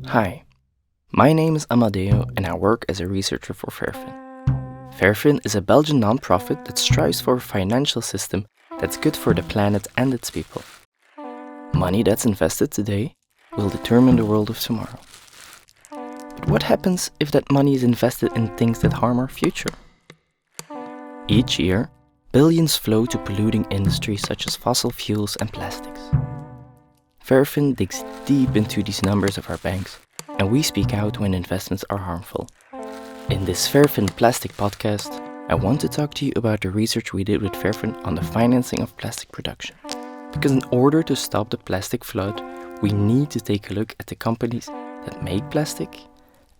Hi, my name is Amadeo and I work as a researcher for FairFin. FairFin is a Belgian nonprofit that strives for a financial system that's good for the planet and its people. Money that's invested today will determine the world of tomorrow. But what happens if that money is invested in things that harm our future? Each year, billions flow to polluting industries such as fossil fuels and plastics. FairFin digs deep into these numbers of our banks, and we speak out when investments are harmful. In this FairFin Plastic podcast, I want to talk to you about the research we did with FairFin on the financing of plastic production. Because in order to stop the plastic flood, we need to take a look at the companies that make plastic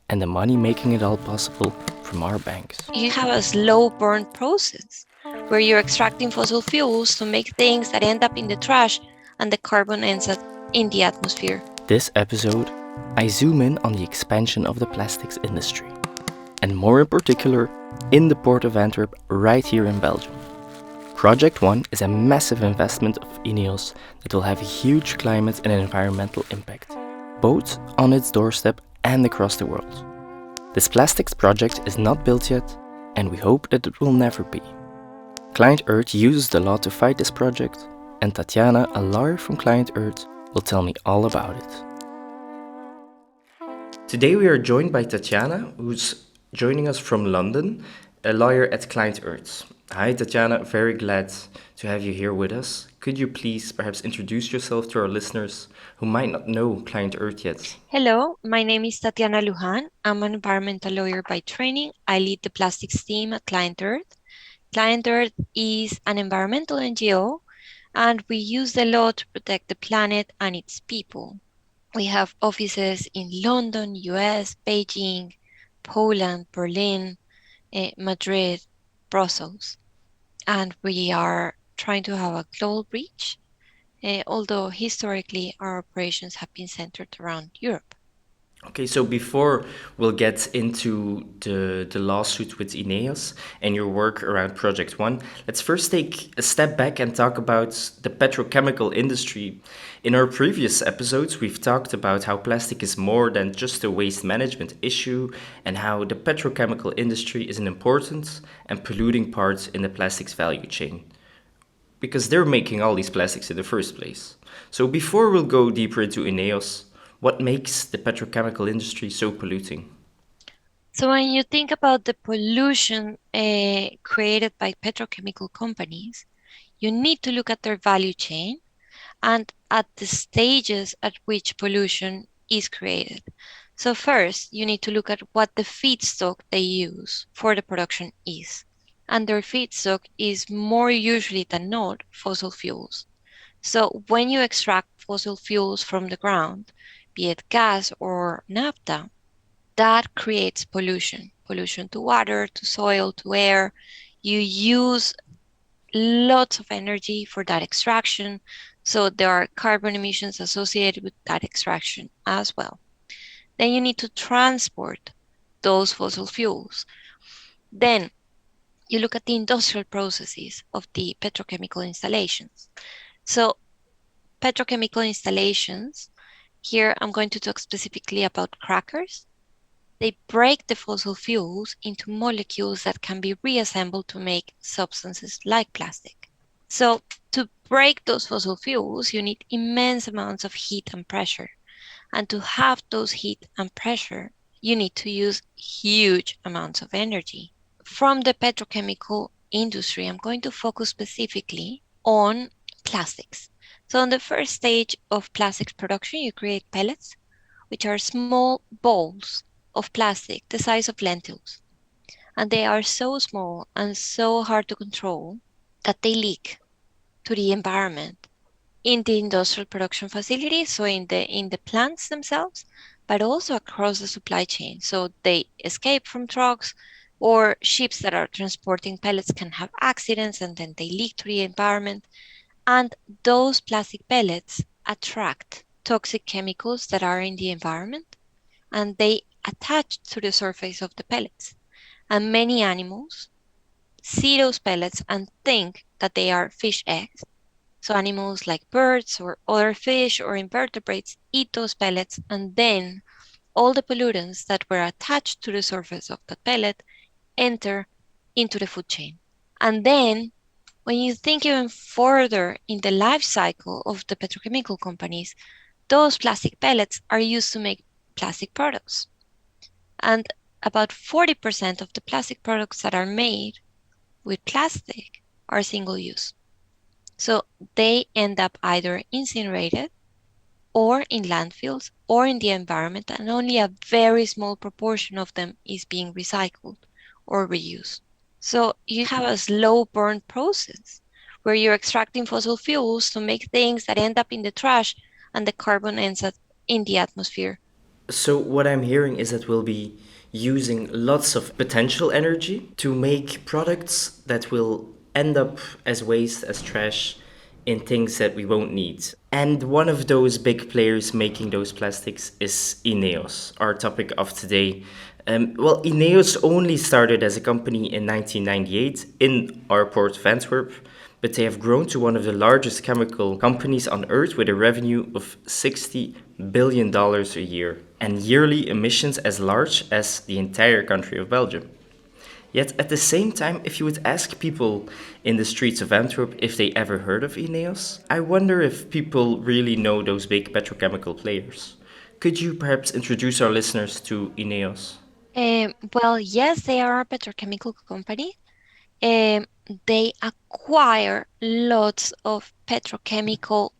and the money making it all possible from our banks. You have a slow burn process where you're extracting fossil fuels to make things that end up in the trash and the carbon ends up in the atmosphere. This episode, I zoom in on the expansion of the plastics industry, and more in particular, in the port of Antwerp, right here in Belgium. Project One is a massive investment of INEOS that will have a huge climate and environmental impact, both on its doorstep and across the world. This plastics project is not built yet, and we hope that it will never be. Client Earth uses the law to fight this project, and Tatiana, a lawyer from Client Earth, will tell me all about it. Today we are joined by Tatiana, who's joining us from London, a lawyer at Client Earth. Hi Tatiana, very glad to have you here with us. Could you please perhaps introduce yourself to our listeners who might not know Client Earth yet? Hello, my name is Tatiana Lujan. I'm an environmental lawyer by training. I lead the plastics team at Client Earth. Client Earth is an environmental NGO, and we use the law to protect the planet and its people. We have offices in London, US, Beijing, Poland, Berlin, Madrid, Brussels, and we are trying to have a global reach, although historically our operations have been centered around Europe. Okay, so before we'll get into the lawsuit with INEOS and your work around Project One, let's first take a step back and talk about the petrochemical industry. In our previous episodes, we've talked about how plastic is more than just a waste management issue and how the petrochemical industry is an important and polluting part in the plastics value chain, because they're making all these plastics in the first place. So before we'll go deeper into INEOS, what makes the petrochemical industry so polluting? So when you think about the pollution created by petrochemical companies, you need to look at their value chain and at the stages at which pollution is created. So first, you need to look at what the feedstock they use for the production is. And their feedstock is more usually than not fossil fuels. So when you extract fossil fuels from the ground, be it gas or naphtha, that creates pollution to water, to soil, to air. You use lots of energy for that extraction, so there are carbon emissions associated with that extraction as well. Then you need to transport those fossil fuels. Then you look at the industrial processes of the petrochemical installations. So petrochemical installations, here I'm going to talk specifically about crackers. They break the fossil fuels into molecules that can be reassembled to make substances like plastic. So to break those fossil fuels, you need immense amounts of heat and pressure. And to have those heat and pressure, you need to use huge amounts of energy. From the petrochemical industry, I'm going to focus specifically on plastics. So on the first stage of plastics production, you create pellets, which are small balls of plastic the size of lentils. And they are so small and so hard to control that they leak to the environment in the industrial production facilities, so in the plants themselves, but also across the supply chain. So they escape from trucks, or ships that are transporting pellets can have accidents and then they leak to the environment. And those plastic pellets attract toxic chemicals that are in the environment, and they attach to the surface of the pellets. And many animals see those pellets and think that they are fish eggs. So animals like birds or other fish or invertebrates eat those pellets, and then all the pollutants that were attached to the surface of that pellet enter into the food chain. And then when you think even further in the life cycle of the petrochemical companies, those plastic pellets are used to make plastic products. And about 40% of the plastic products that are made with plastic are single use. So they end up either incinerated or in landfills or in the environment, and only a very small proportion of them is being recycled or reused. So you have a slow burn process where you're extracting fossil fuels to make things that end up in the trash and the carbon ends up in the atmosphere. So, what I'm hearing is that we'll be using lots of potential energy to make products that will end up as waste, as trash, in things that we won't need. And one of those big players making those plastics is INEOS, our topic of today. Well, INEOS only started as a company in 1998 in our port of Antwerp, but they have grown to one of the largest chemical companies on earth with a revenue of $60 billion a year and yearly emissions as large as the entire country of Belgium. Yet at the same time, if you would ask people in the streets of Antwerp if they ever heard of INEOS, I wonder if people really know those big petrochemical players. Could you perhaps introduce our listeners to INEOS? Well, yes, they are a petrochemical company. Um, they acquire lots of petrochemical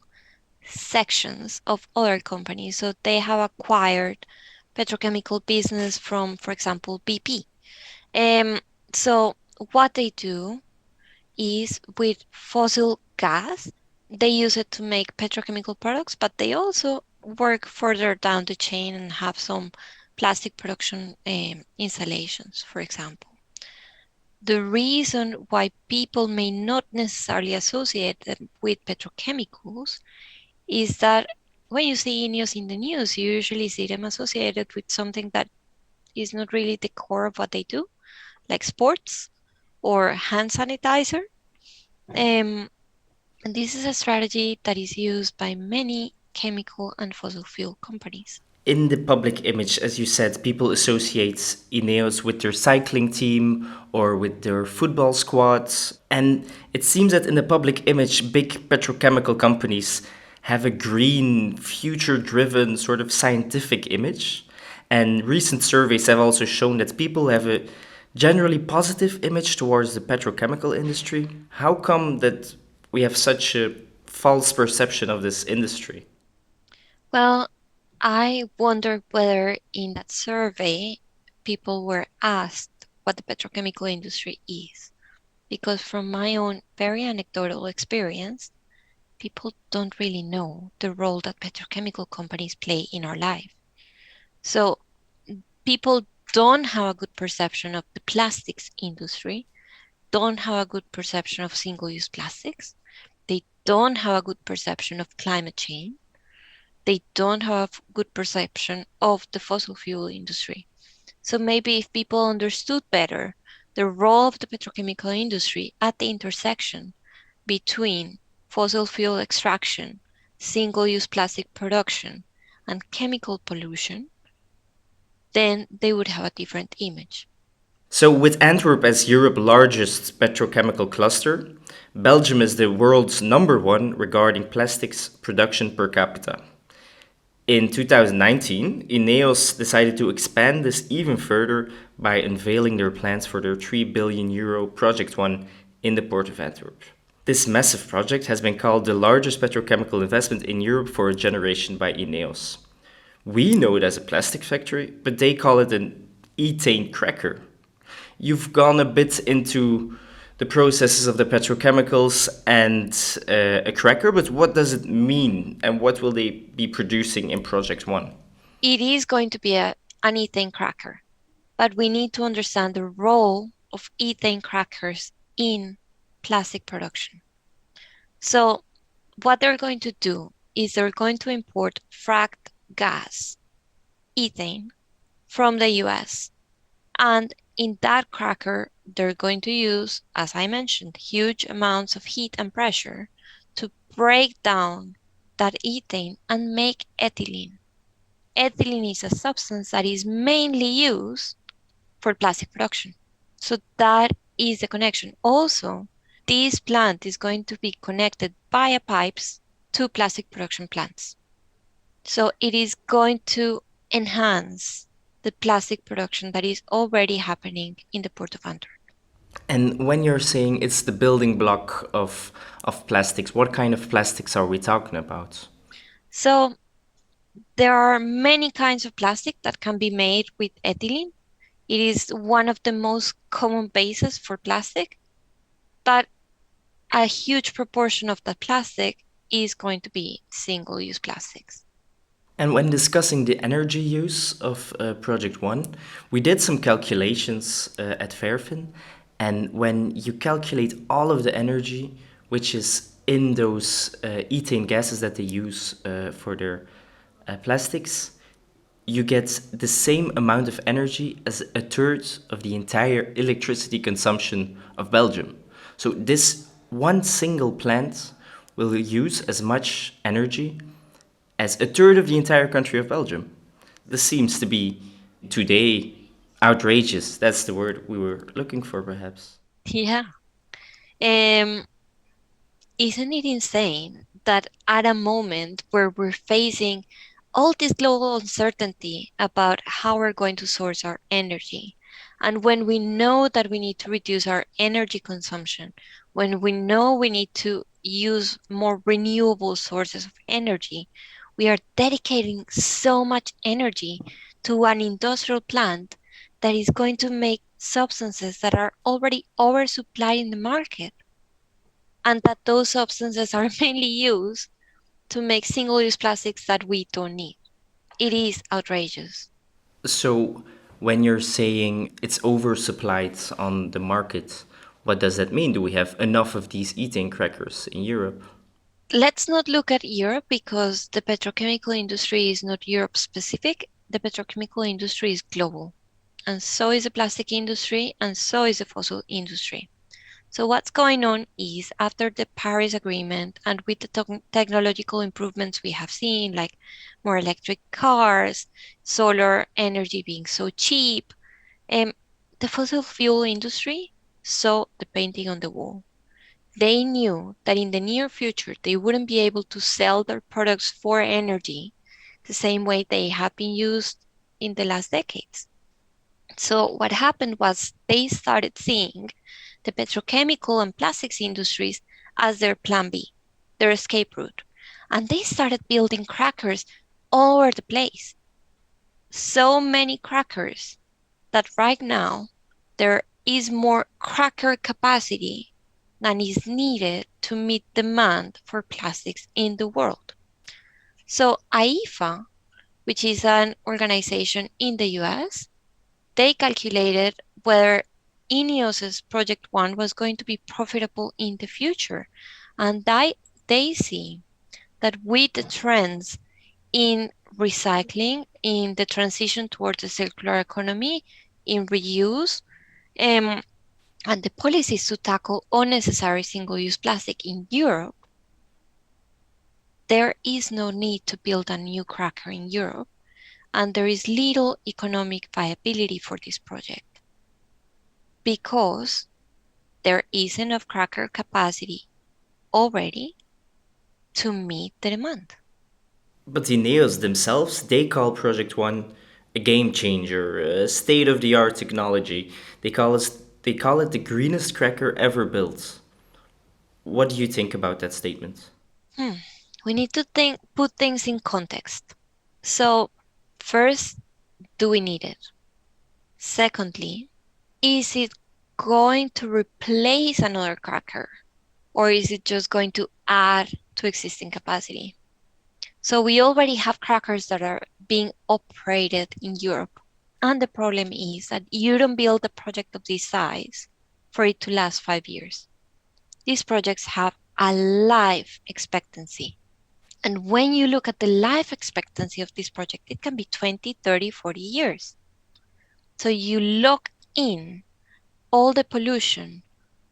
sections of other companies. So they have acquired petrochemical business from, for example, BP. Um, so what they do is with fossil gas, they use it to make petrochemical products, but they also work further down the chain and have some plastic production installations, for example. The reason why people may not necessarily associate them with petrochemicals is that when you see INEOS in the news, you usually see them associated with something that is not really the core of what they do, like sports or hand sanitizer. Um, and this is a strategy that is used by many chemical and fossil fuel companies. In the public image, as you said, people associate Ineos with their cycling team or with their football squads. And it seems that in the public image, big petrochemical companies have a green, future driven, sort of scientific image. And recent surveys have also shown that people have a generally positive image towards the petrochemical industry. How come that we have such a false perception of this industry? Well, I wonder whether in that survey people were asked what the petrochemical industry is. Because from my own very anecdotal experience, people don't really know the role that petrochemical companies play in our life. So people don't have a good perception of the plastics industry, don't have a good perception of single-use plastics. They don't have a good perception of climate change. They don't have good perception of the fossil fuel industry. So maybe if people understood better the role of the petrochemical industry at the intersection between fossil fuel extraction, single-use plastic production, and chemical pollution, then they would have a different image. So, with Antwerp as Europe's largest petrochemical cluster, Belgium is the world's number one regarding plastics production per capita. In 2019, INEOS decided to expand this even further by unveiling their plans for their €3 billion Project One in the port of Antwerp. This massive project has been called the largest petrochemical investment in Europe for a generation by INEOS. We know it as a plastic factory, but they call it an ethane cracker. You've gone a bit into the processes of the petrochemicals and a cracker, but what does it mean and what will they be producing in Project One? It is going to be an ethane cracker, but we need to understand the role of ethane crackers in plastic production. So what they're going to do is they're going to import fracked gas, ethane, from the US. And in that cracker, they're going to use, as I mentioned, huge amounts of heat and pressure to break down that ethane and make ethylene. ethylene is a substance that is mainly used for plastic production. So that is the connection. Also, this plant is going to be connected via pipes to plastic production plants. So it is going to enhance the plastic production that is already happening in the port of Antwerp. And when you're saying it's the building block of plastics, what kind of plastics are we talking about? So there are many kinds of plastic that can be made with ethylene. It is one of the most common bases for plastic, but a huge proportion of the plastic is going to be single-use plastics. And when discussing the energy use of Project One, we did some calculations at FairFin. And when you calculate all of the energy, which is in those ethane gases that they use for their plastics, you get the same amount of energy as a third of the entire electricity consumption of Belgium. So this one single plant will use as much energy as a third of the entire country of Belgium. This seems to be, today, outrageous. That's the word we were looking for, perhaps. Yeah. Um, isn't it insane that at a moment where we're facing all this global uncertainty about how we're going to source our energy, and when we know that we need to reduce our energy consumption, when we know we need to use more renewable sources of energy, we are dedicating so much energy to an industrial plant that is going to make substances that are already oversupplied in the market, and that those substances are mainly used to make single-use plastics that we don't need. It is outrageous. So, when you're saying it's oversupplied on the market, what does that mean? Do we have enough of these ethane crackers in Europe? Let's not look at Europe because the petrochemical industry is not Europe specific. The petrochemical industry is global, and so is the plastic industry, and so is the fossil industry. So what's going on is after the Paris Agreement and with the technological improvements we have seen, like more electric cars, solar energy being so cheap, um, the fossil fuel industry saw the painting on the wall. They knew that in the near future they wouldn't be able to sell their products for energy the same way they have been used in the last decades. So what happened was they started seeing the petrochemical and plastics industries as their plan B, their escape route. And they started building crackers all over the place. So many crackers that right now there is more cracker capacity than is needed to meet demand for plastics in the world. So IEFA, which is an organization in the US, they calculated whether INEOS Project One was going to be profitable in the future. And they see that with the trends in recycling, in the transition towards the circular economy, in reuse, um, and the policies to tackle unnecessary single-use plastic in Europe, there is no need to build a new cracker in Europe, and there is little economic viability for this project because there is enough cracker capacity already to meet the demand. But the INEOS themselves, they call Project One a game changer, a state-of-the-art technology. They call it the greenest cracker ever built. What do you think about that statement? Hmm. We need to put things in context. So, first, do we need it? Secondly, is it going to replace another cracker, or is it just going to add to existing capacity? So we already have crackers that are being operated in Europe. And the problem is that you don't build a project of this size for it to last 5 years. These projects have a life expectancy. And when you look at the life expectancy of this project, it can be 20, 30, 40 years. So you lock in all the pollution,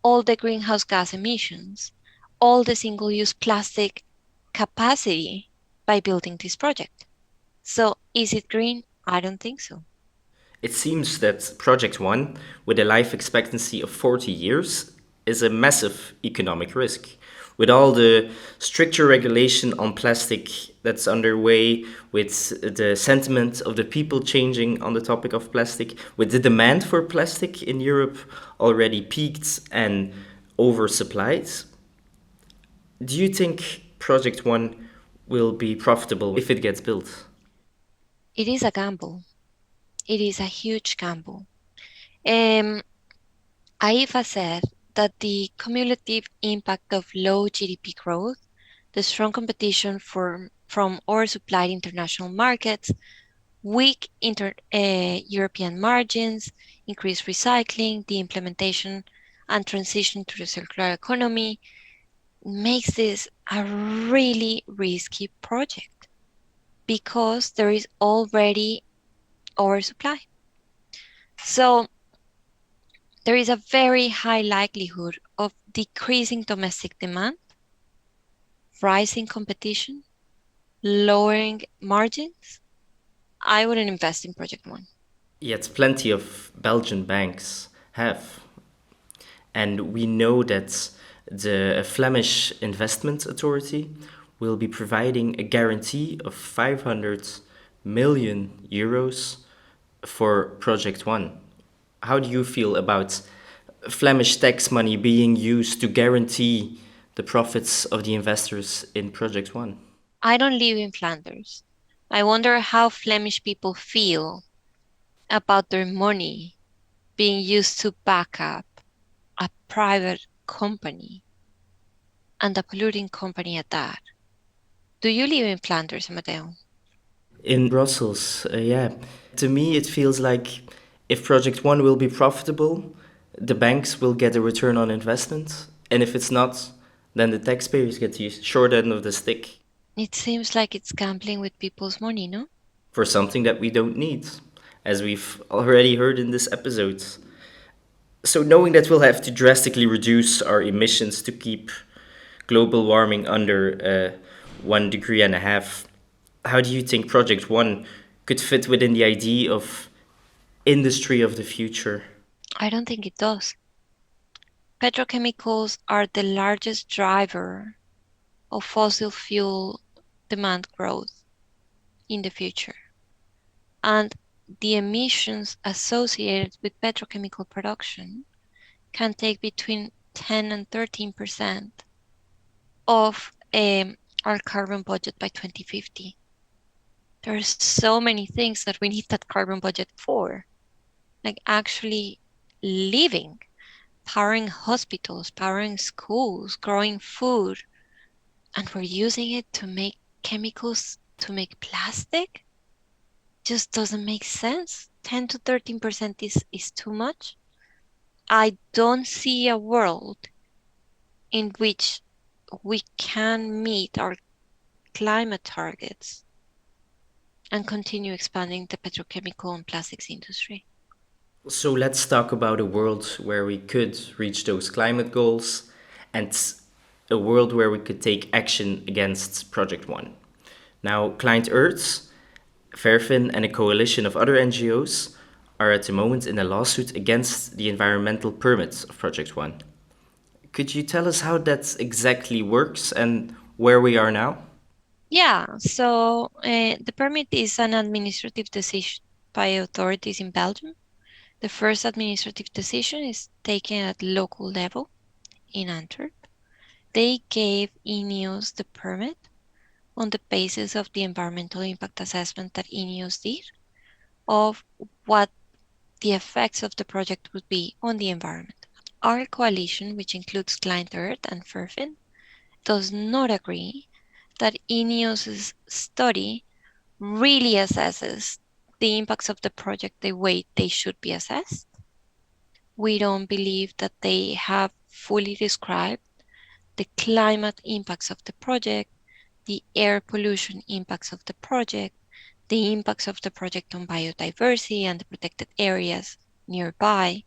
all the greenhouse gas emissions, all the single-use plastic capacity by building this project. So is it green? I don't think so. It seems that Project One, with a life expectancy of 40 years, is a massive economic risk. With all the stricter regulation on plastic that's underway, with the sentiment of the people changing on the topic of plastic, with the demand for plastic in Europe already peaked and oversupplied, do you think Project One will be profitable if it gets built? It is a gamble. It is a huge gamble. Um, AIFA said that the cumulative impact of low GDP growth, the strong competition from oversupplied international markets, weak European margins, increased recycling, the implementation and transition to the circular economy makes this a really risky project because there is already oversupply. So there is a very high likelihood of decreasing domestic demand, rising competition, lowering margins. I wouldn't invest in Project One. Yet plenty of Belgian banks have. And we know that the Flemish Investment Authority will be providing a guarantee of 500 million euros for Project One. How do you feel about Flemish tax money being used to guarantee the profits of the investors in Project One? I don't live in Flanders. I wonder how Flemish people feel about their money being used to back up a private company and a polluting company at that. Do you live in Flanders, Amadeo? In Brussels, yeah. To me, it feels like if Project One will be profitable, the banks will get a return on investment. And if it's not, then the taxpayers get the short end of the stick It seems like it's gambling with people's money, no? for something that we don't need, as we've already heard in this episode. So, knowing that we'll have to drastically reduce our emissions to keep global warming under 1 degree and a half, how do you think Project One could fit within the idea of industry of the future? I don't think it does. Petrochemicals are the largest driver of fossil fuel demand growth in the future. And the emissions associated with petrochemical production can take between 10 and 13% of our carbon budget by 2050. There are so many things that we need that carbon budget for, like actually living, powering hospitals, powering schools, growing food, and we're using it to make chemicals to make plastic. Just doesn't make sense. 10 to 13% is too much. I don't see a world in which we can meet our climate targets and continue expanding the petrochemical and plastics industry. So, let's talk about a world where we could reach those climate goals and a world where we could take action against Project One. Now, Client Earth, FairFin, and a coalition of other NGOs are at the moment in a lawsuit against the environmental permits of Project One. Could you tell us how that exactly works and where we are now? Yeah, so the permit is an administrative decision by authorities in Belgium. The first administrative decision is taken at local level in Antwerp. They gave INEOS the permit on the basis of the environmental impact assessment that INEOS did of what the effects of the project would be on the environment. Our coalition, which includes Client Earth and FairFin, does not agree that INEOS's study really assesses the impacts of the project the way they should be assessed. We don't believe that they have fully described the climate impacts of the project, the air pollution impacts of the project, the impacts of the project on biodiversity and the protected areas nearby.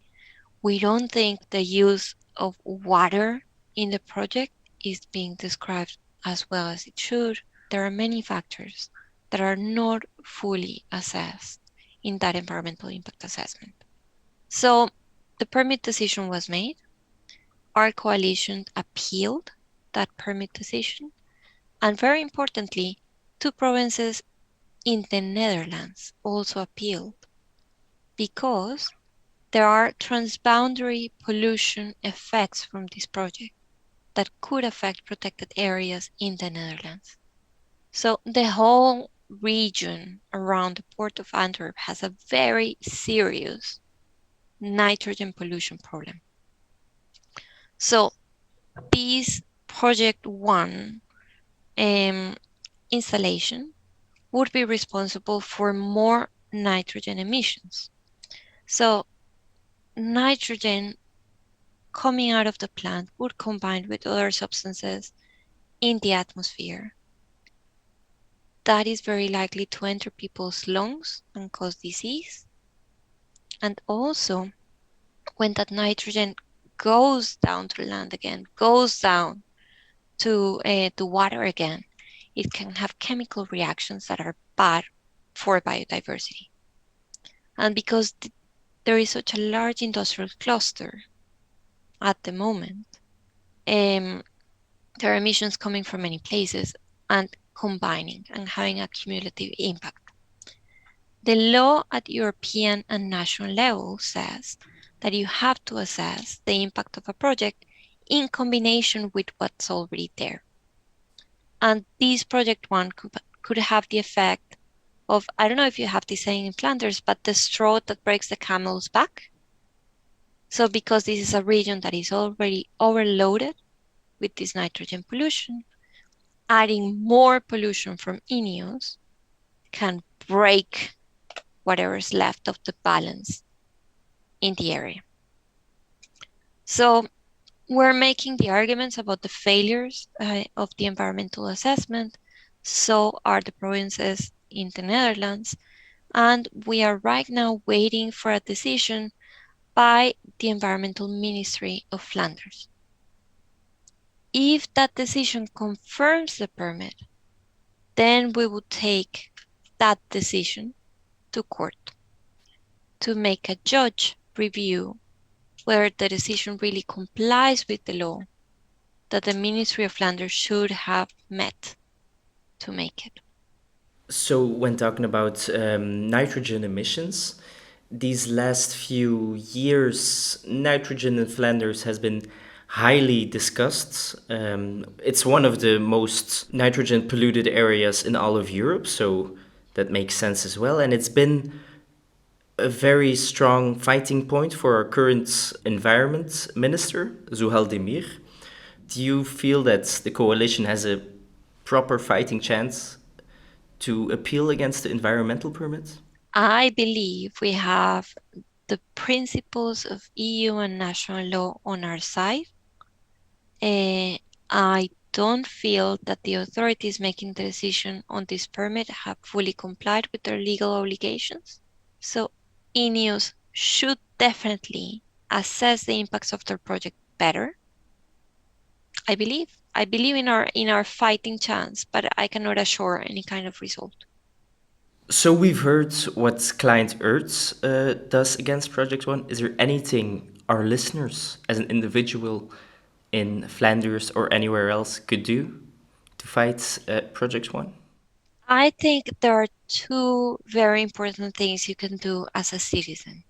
We don't think the use of water in the project is being described as well as it should. There are many factors. that are not fully assessed in that environmental impact assessment. So the permit decision was made. Our coalition appealed that permit decision. And very importantly, two provinces in the Netherlands also appealed because there are transboundary pollution effects from this project that could affect protected areas in the Netherlands. So the whole region around the port of Antwerp has a very serious nitrogen pollution problem. So this Project One installation would be responsible for more nitrogen emissions. So nitrogen coming out of the plant would combine with other substances in the atmosphere. That is very likely to enter people's lungs and cause disease. And also, when that nitrogen goes down to land again, goes down to the water again, it can have chemical reactions that are bad for biodiversity. And because there is such a large industrial cluster at the moment, there are emissions coming from many places and combining and having a cumulative impact. The law at European and national level says that you have to assess the impact of a project in combination with what's already there. And this Project One could have the effect of, I don't know if you have this saying in Flanders, but the straw that breaks the camel's back. So because this is a region that is already overloaded with this nitrogen pollution, adding more pollution from INEOS can break whatever's left of the balance in the area. So we're making the arguments about the failures of the environmental assessment. So are the provinces in the Netherlands. And we are right now waiting for a decision by the Environmental Ministry of Flanders. If that decision confirms the permit, then we would take that decision to court to make a judge review whether the decision really complies with the law that the Ministry of Flanders should have met to make it. So, when talking about nitrogen emissions, these last few years, nitrogen in Flanders has been highly discussed. It's one of the most nitrogen polluted areas in all of Europe, so that makes sense as well. And it's been a very strong fighting point for our current environment minister, Zuhal Demir. Do you feel that the coalition has a proper fighting chance to appeal against the environmental permit? I believe we have the principles of EU and national law on our side. I don't feel that the authorities making the decision on this permit have fully complied with their legal obligations. So INEOS should definitely assess the impacts of their project better. I believe in our fighting chance, but I cannot assure any kind of result. So we've heard what Client Earth does against Project One. Is there anything our listeners, as an individual in Flanders or anywhere else, could do to fight Project One? I think there are two very important things you can do as a citizen.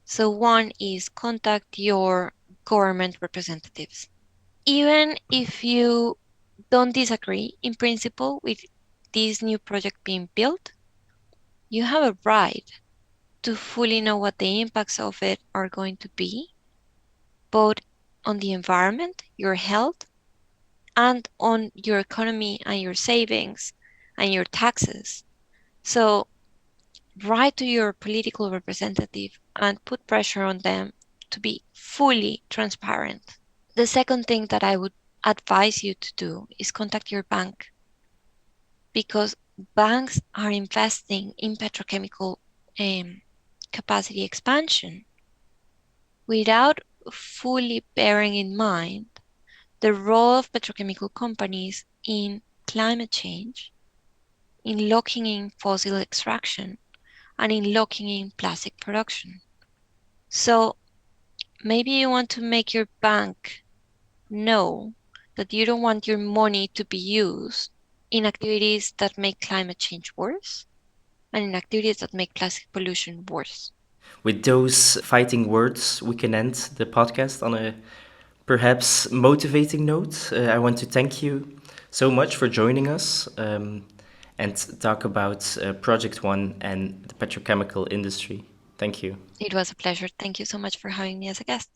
So one is contact your government representatives. Even if you don't disagree in principle with this new project being built, you have a right to fully know what the impacts of it are going to be, both on the environment, your health, and on your economy and your savings and your taxes. So write to your political representative and put pressure on them to be fully transparent. The second thing that I would advise you to do is contact your bank, because banks are investing in petrochemical capacity expansion without fully bearing in mind the role of petrochemical companies in climate change in locking in fossil extraction and in locking in plastic production. So maybe you want to make your bank know that you don't want your money to be used in activities that make climate change worse and in activities that make plastic pollution worse. With those fighting words, we can end the podcast on a perhaps motivating note. I want to thank you so much for joining us and talk about Project One and the petrochemical industry. Thank you. It was a pleasure. Thank you so much for having me as a guest.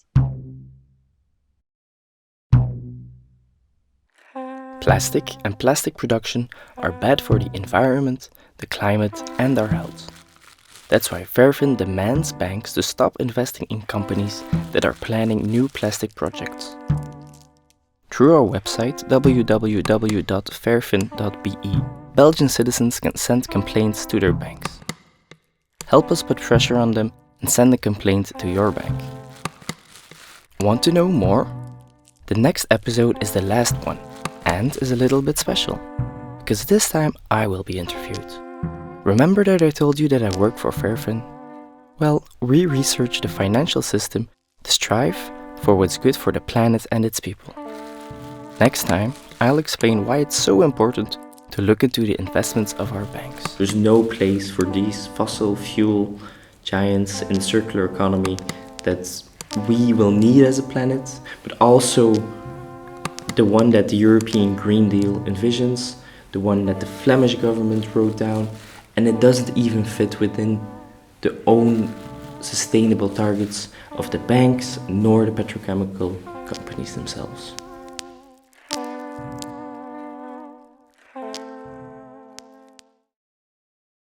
Plastic and plastic production are bad for the environment, the climate, and our health. That's why FairFin demands banks to stop investing in companies that are planning new plastic projects. Through our website www.fairfin.be, Belgian citizens can send complaints to their banks. Help us put pressure on them and send a complaint to your bank. Want to know more? The next episode is the last one and is a little bit special, because this time I will be interviewed. Remember that I told you that I work for FairFin? Well, we research the financial system to strive for what's good for the planet and its people. Next time, I'll explain why it's so important to look into the investments of our banks. There's no place for these fossil fuel giants in the circular economy that we will need as a planet, but also the one that the European Green Deal envisions, the one that the Flemish government wrote down, and it doesn't even fit within the own sustainable targets of the banks nor the petrochemical companies themselves.